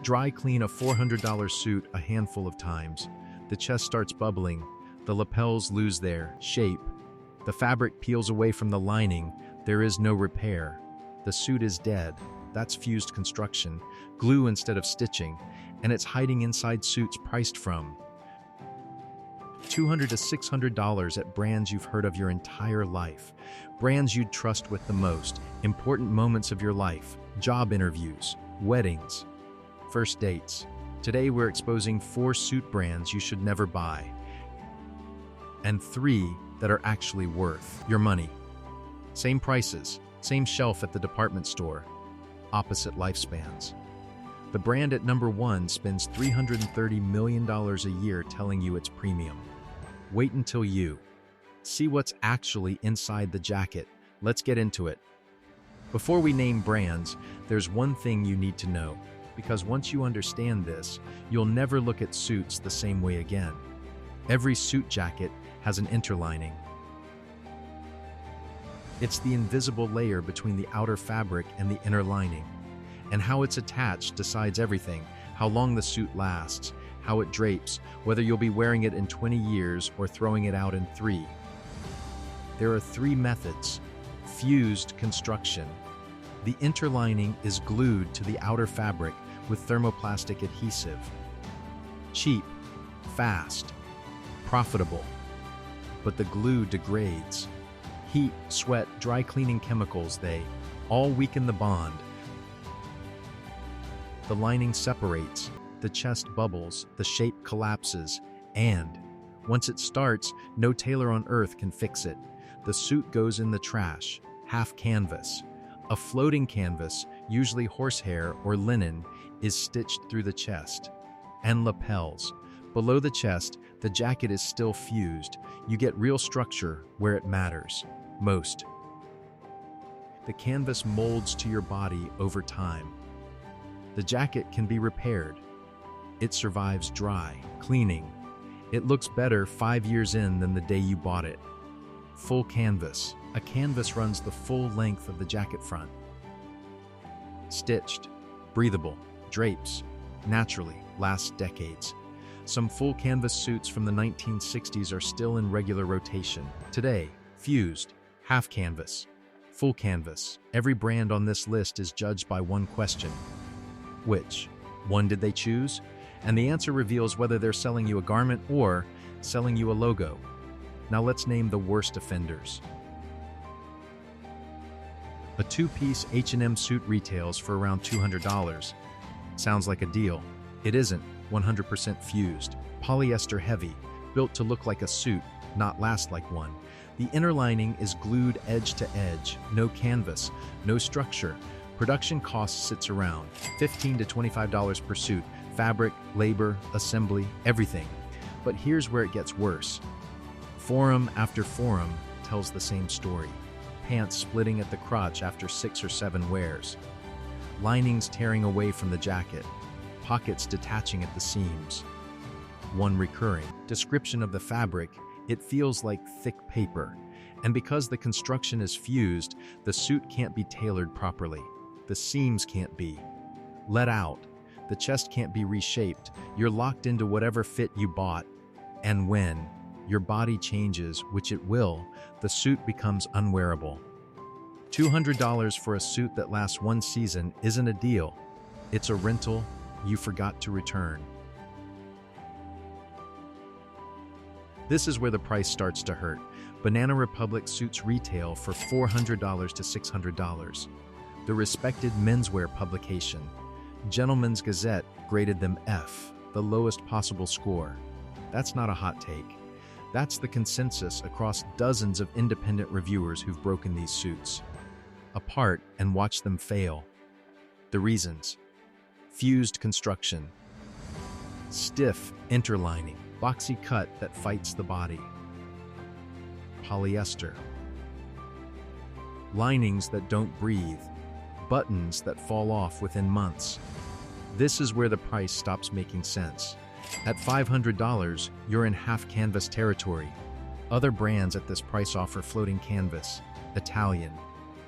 Dry clean a $400 suit a handful of times. The chest starts bubbling. The lapels lose their shape. The fabric peels away from the lining. There is no repair. The suit is dead. That's fused construction, glue instead of stitching, and it's hiding inside suits priced from $200 to $600 at brands you've heard of your entire life, brands you'd trust with the most important moments of your life, job interviews, weddings, first dates. Today we're exposing 4 suit brands you should never buy, and 3 that are actually worth your money. Same prices, same shelf at the department store, opposite lifespans. The brand at number 1 spends $330 million a year telling you it's premium. Wait until you see what's actually inside the jacket. Let's get into it. Before we name brands, there's one thing you need to know, because once you understand this, you'll never look at suits the same way again. Every suit jacket has an interlining. It's the invisible layer between the outer fabric and the inner lining. And how it's attached decides everything: how long the suit lasts, how it drapes, whether you'll be wearing it in 20 years or throwing it out in 3. There are 3 methods. Fused construction. The interlining is glued to the outer fabric with thermoplastic adhesive. Cheap, fast, profitable. But the glue degrades. Heat, sweat, dry cleaning chemicals, they all weaken the bond. The lining separates, the chest bubbles, the shape collapses, and once it starts, no tailor on earth can fix it. The suit goes in the trash, half canvas. A floating canvas, usually horsehair or linen, is stitched through the chest. And lapels. Below the chest, the jacket is still fused. You get real structure where it matters most. The canvas molds to your body over time. The jacket can be repaired. It survives dry cleaning. It looks better 5 years in than the day you bought it. Full canvas. A canvas runs the full length of the jacket front. Stitched, breathable, drapes, naturally, last decades. Some full canvas suits from the 1960s are still in regular rotation. Today, fused, half canvas, full canvas. Every brand on this list is judged by one question. Which one did they choose? And the answer reveals whether they're selling you a garment or selling you a logo. Now let's name the worst offenders. A 2-piece H&M suit retails for around $200. Sounds like a deal. It isn't. 100% fused, polyester heavy, built to look like a suit, not last like one. The inner lining is glued edge to edge, no canvas, no structure. Production cost sits around $15 to $25 per suit, fabric, labor, assembly, everything. But here's where it gets worse. Forum after forum tells the same story. Pants splitting at the crotch after 6 or 7 wears. Linings tearing away from the jacket. Pockets detaching at the seams. One recurring description of the fabric: it feels like thick paper. And because the construction is fused, the suit can't be tailored properly. The seams can't be let out. The chest can't be reshaped. You're locked into whatever fit you bought. And when your body changes, which it will, the suit becomes unwearable. $200 for a suit that lasts 1 season isn't a deal. It's a rental you forgot to return. This is where the price starts to hurt. Banana Republic suits retail for $400 to $600. The respected menswear publication, Gentleman's Gazette, graded them F, the lowest possible score. That's not a hot take. That's the consensus across dozens of independent reviewers who've broken these suits apart and watched them fail. The reasons: fused construction, stiff interlining, boxy cut that fights the body, polyester, linings that don't breathe, buttons that fall off within months. This is where the price stops making sense. At $500, you're in half canvas territory. Other brands at this price offer floating canvas, Italian,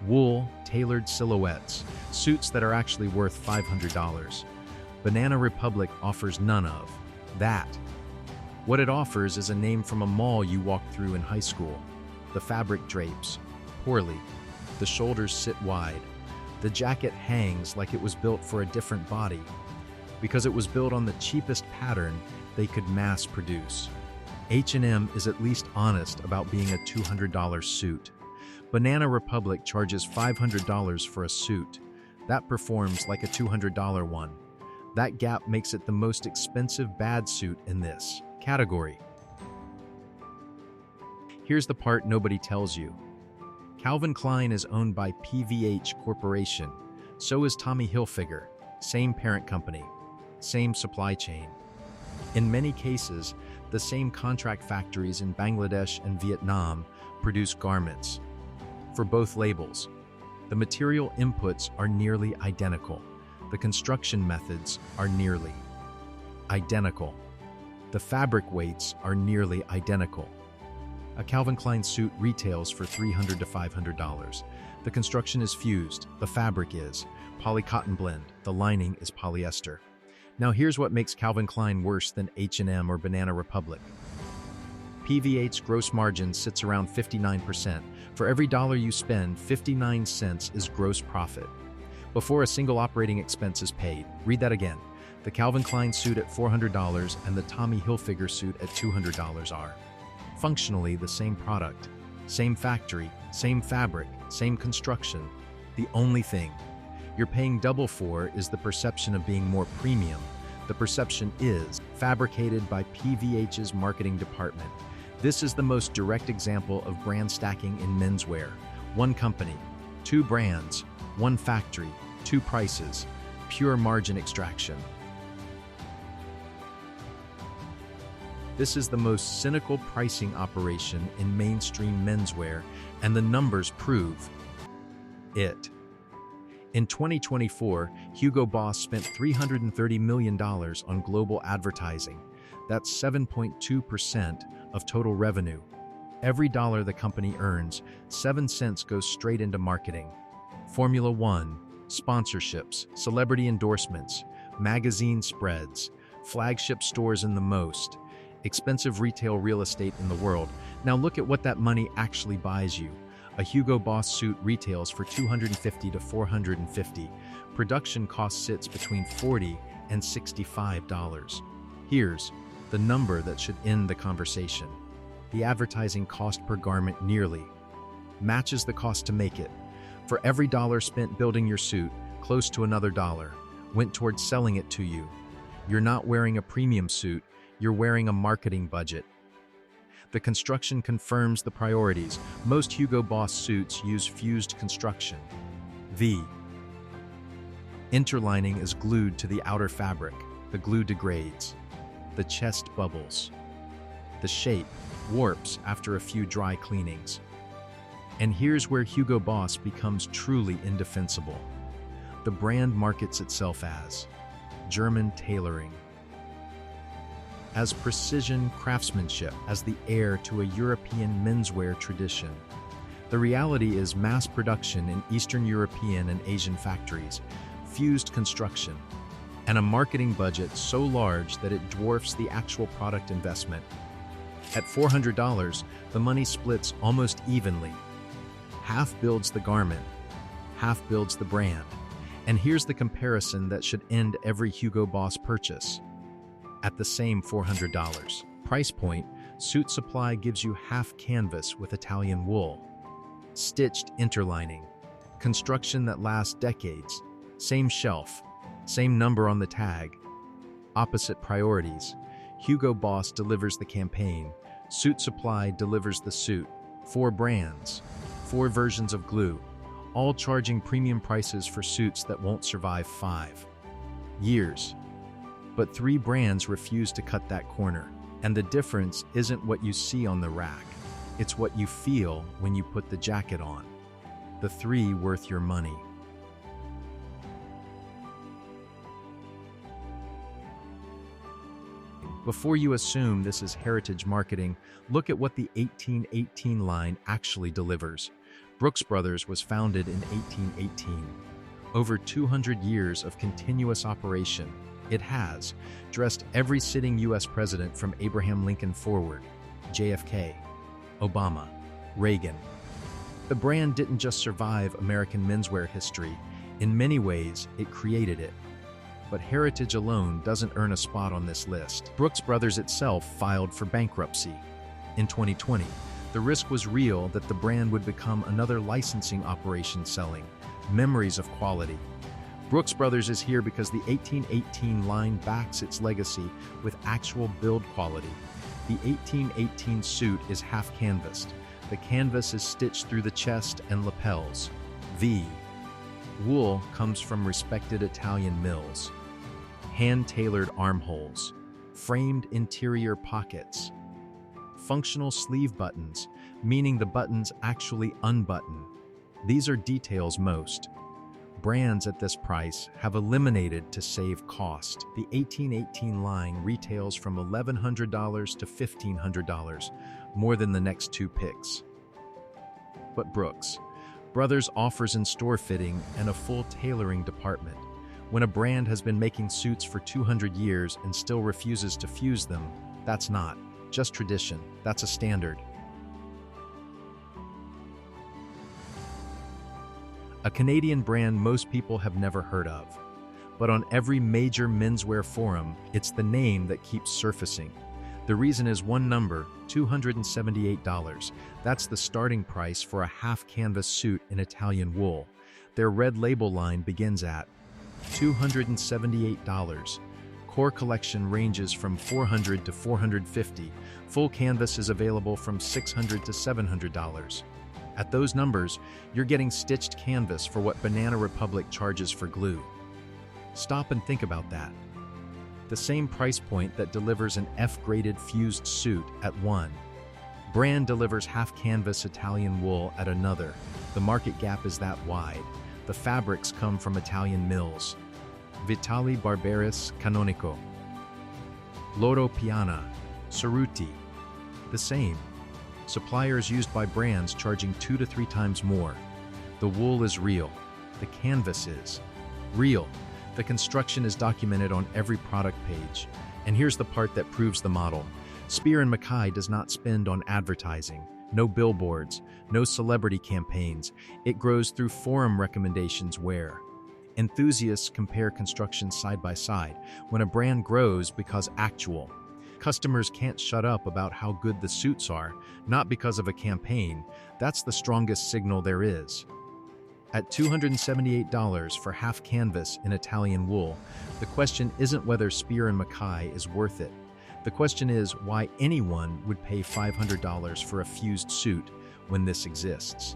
wool, tailored silhouettes, suits that are actually worth $500. Banana Republic offers none of that. What it offers is a name from a mall you walked through in high school. The fabric drapes poorly. The shoulders sit wide. The jacket hangs like it was built for a different body, because it was built on the cheapest pattern they could mass produce. H&M is at least honest about being a $200 suit. Banana Republic charges $500 for a suit. That performs like a $200 one. That gap makes it the most expensive bad suit in this category. Here's the part nobody tells you. Calvin Klein is owned by PVH Corporation. So is Tommy Hilfiger. Same parent company. Same supply chain. In many cases, the same contract factories in Bangladesh and Vietnam produce garments. For both labels, the material inputs are nearly identical. The construction methods are nearly identical. The fabric weights are nearly identical. A Calvin Klein suit retails for $300 to $500. The construction is fused, the fabric is polycotton blend, the lining is polyester. Now here's what makes Calvin Klein worse than H&M or Banana Republic. PVH's gross margin sits around 59%. For every dollar you spend, 59 cents is gross profit, before a single operating expense is paid. Read that again. The Calvin Klein suit at $400 and the Tommy Hilfiger suit at $200 are functionally the same product, same factory, same fabric, same construction. The only thing you're paying double for is the perception of being more premium. The perception is fabricated by PVH's marketing department. This is the most direct example of brand stacking in menswear. One company, two brands, one factory, two prices, pure margin extraction. This is the most cynical pricing operation in mainstream menswear, and the numbers prove it. In 2024, Hugo Boss spent $330 million on global advertising. That's 7.2% of total revenue. Every dollar the company earns, 7 cents goes straight into marketing. Formula One, sponsorships, celebrity endorsements, magazine spreads, flagship stores in the most expensive retail real estate in the world. Now look at what that money actually buys you. A Hugo Boss suit retails for $250 to $450. Production cost sits between $40 and $65. Here's the number that should end the conversation. The advertising cost per garment nearly matches the cost to make it. For every dollar spent building your suit, close to another dollar went towards selling it to you. You're not wearing a premium suit, you're wearing a marketing budget. The construction confirms the priorities. Most Hugo Boss suits use fused construction. The interlining is glued to the outer fabric. The glue degrades. The chest bubbles. The shape warps after a few dry cleanings. And here's where Hugo Boss becomes truly indefensible. The brand markets itself as German tailoring, as precision craftsmanship, as the heir to a European menswear tradition. The reality is mass production in Eastern European and Asian factories, fused construction, and a marketing budget so large that it dwarfs the actual product investment. At $400, the money splits almost evenly. Half builds the garment, half builds the brand. And here's the comparison that should end every Hugo Boss purchase. At the same $400 price point, Suit Supply gives you half canvas with Italian wool, stitched interlining, construction that lasts decades, same shelf, same number on the tag, opposite priorities. Hugo Boss delivers the campaign, Suit Supply delivers the suit. 4 brands, 4 versions of glue, all charging premium prices for suits that won't survive 5 years. But 3 brands refuse to cut that corner. And the difference isn't what you see on the rack. It's what you feel when you put the jacket on. The 3 worth your money. Before you assume this is heritage marketing, look at what the 1818 line actually delivers. Brooks Brothers was founded in 1818. Over 200 years of continuous operation. It has dressed every sitting U.S. president from Abraham Lincoln forward, JFK, Obama, Reagan. The brand didn't just survive American menswear history. In many ways, it created it. But heritage alone doesn't earn a spot on this list. Brooks Brothers itself filed for bankruptcy. In 2020, the risk was real that the brand would become another licensing operation selling memories of quality. Brooks Brothers is here because the 1818 line backs its legacy with actual build quality. The 1818 suit is half canvassed. The canvas is stitched through the chest and lapels. The wool comes from respected Italian mills. Hand-tailored armholes, framed interior pockets, functional sleeve buttons, meaning the buttons actually unbutton. These are details most brands at this price have eliminated to save cost. The 1818 line retails from $1,100 to $1,500, more than the next two picks. But Brooks Brothers offers in-store fitting and a full tailoring department. When a brand has been making suits for 200 years and still refuses to fuse them, that's not just tradition, that's a standard. A Canadian brand most people have never heard of. But on every major menswear forum, it's the name that keeps surfacing. The reason is one number, $278. That's the starting price for a half-canvas suit in Italian wool. Their red label line begins at $278. Core collection ranges from $400 to $450. Full canvas is available from $600 to $700. At those numbers, you're getting stitched canvas for what Banana Republic charges for glue. Stop and think about that. The same price point that delivers an F-graded fused suit at one. Brand delivers half-canvas Italian wool at another. The market gap is that wide. The fabrics come from Italian mills. Vitali Barberis Canonico. Loro Piana. Cerruti. The same. Suppliers used by brands charging 2 to 3 times more. The wool is real. The canvas is real. The construction is documented on every product page. And here's the part that proves the model. Spear & Mackay does not spend on advertising. No billboards, no celebrity campaigns. It grows through forum recommendations where enthusiasts compare construction side by side. When a brand grows because actual customers can't shut up about how good the suits are, not because of a campaign. That's the strongest signal there is. At $278 for half canvas in Italian wool, the question isn't whether Spear & Mackay is worth it. The question is why anyone would pay $500 for a fused suit when this exists.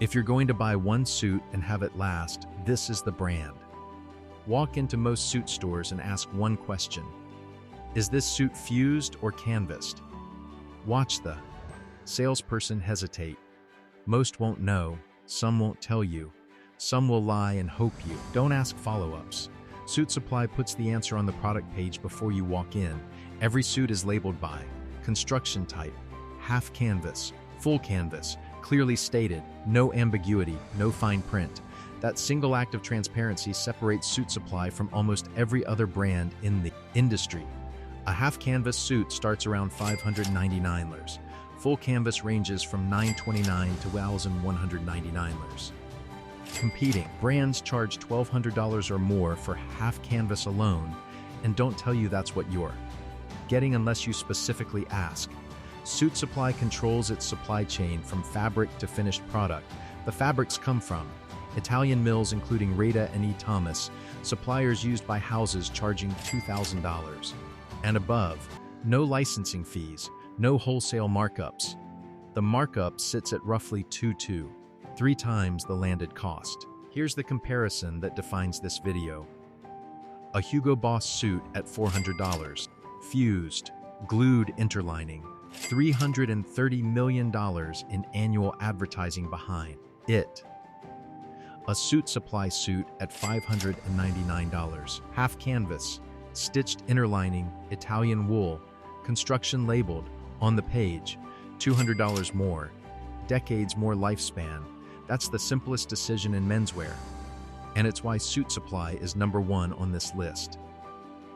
If you're going to buy one suit and have it last, this is the brand. Walk into most suit stores and ask one question. Is this suit fused or canvassed? Watch the salesperson hesitate. Most won't know, some won't tell you, some will lie and hope you. Don't ask follow-ups. Suit Supply puts the answer on the product page before you walk in. Every suit is labeled by construction type, half canvas, full canvas, clearly stated, no ambiguity, no fine print. That single act of transparency separates Suit Supply from almost every other brand in the industry. A half-canvas suit starts around $599. Full canvas ranges from $929 to $1,199. Competing brands charge $1,200 or more for half-canvas alone and don't tell you that's what you're getting unless you specifically ask. Suit Supply controls its supply chain from fabric to finished product. The fabrics come from Italian mills including Reda and E. Thomas, suppliers used by houses charging $2,000 and above. No licensing fees, no wholesale markups. The markup sits at roughly 3 times the landed cost. Here's the comparison that defines this video. A Hugo Boss suit at $400, fused, glued interlining, $330 million in annual advertising behind it. A Suit Supply suit at $599, half canvas, stitched interlining, Italian wool, construction labeled, on the page, $200 more, decades more lifespan. That's the simplest decision in menswear, and it's why Suit Supply is #1 on this list.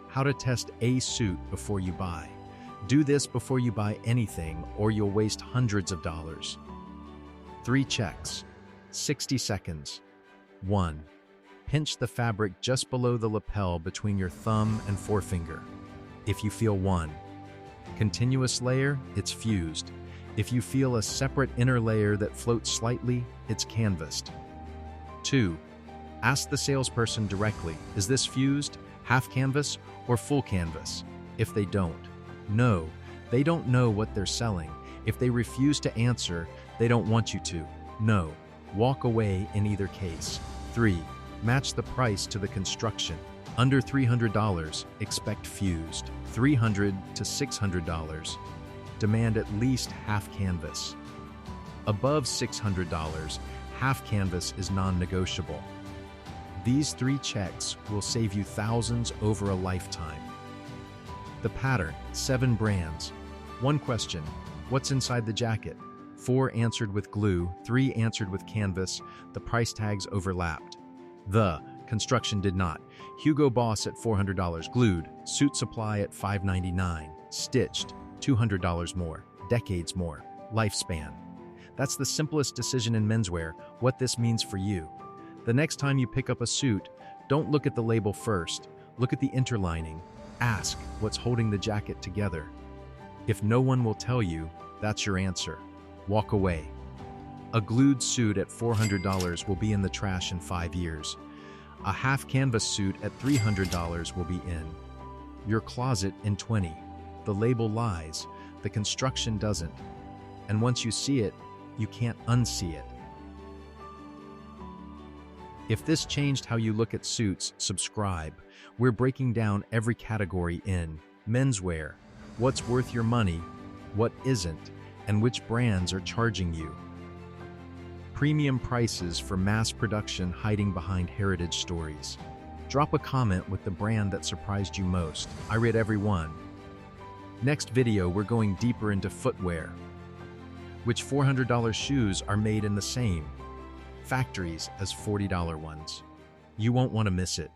How to test a suit before you buy. Do this before you buy anything, or you'll waste hundreds of dollars. 3 checks. 60 seconds. 1. Pinch the fabric just below the lapel between your thumb and forefinger. If you feel 1. Continuous layer, it's fused. If you feel a separate inner layer that floats slightly, it's canvassed. 2. Ask the salesperson directly, is this fused, half canvas, or full canvas? If they don't know, they don't know what they're selling. If they refuse to answer, they don't want you to. No. Walk away in either case. 3. Match the price to the construction. Under $300, expect fused. $300 to $600, demand at least half canvas. Above $600, half canvas is non-negotiable. These 3 checks will save you thousands over a lifetime. The pattern, 7 brands. 1 question, what's inside the jacket? 4 answered with glue, 3 answered with canvas. The price tags overlapped. The construction did not. Hugo Boss at $400 glued, Suit Supply at $599, stitched, $200 more, decades more, lifespan. That's the simplest decision in menswear, what this means for you. The next time you pick up a suit, don't look at the label first. Look at the interlining. Ask what's holding the jacket together. If no one will tell you, that's your answer. Walk away. A glued suit at $400 will be in the trash in 5 years. A half canvas suit at $300 will be in your closet in 20. The label lies, the construction doesn't. And once you see it, you can't unsee it. If this changed how you look at suits, subscribe. We're breaking down every category in menswear, what's worth your money, what isn't, and which brands are charging you. Premium prices for mass production hiding behind heritage stories. Drop a comment with the brand that surprised you most. I read every one. Next video, we're going deeper into footwear. Which $400 shoes are made in the same factories as $40 ones? You won't want to miss it.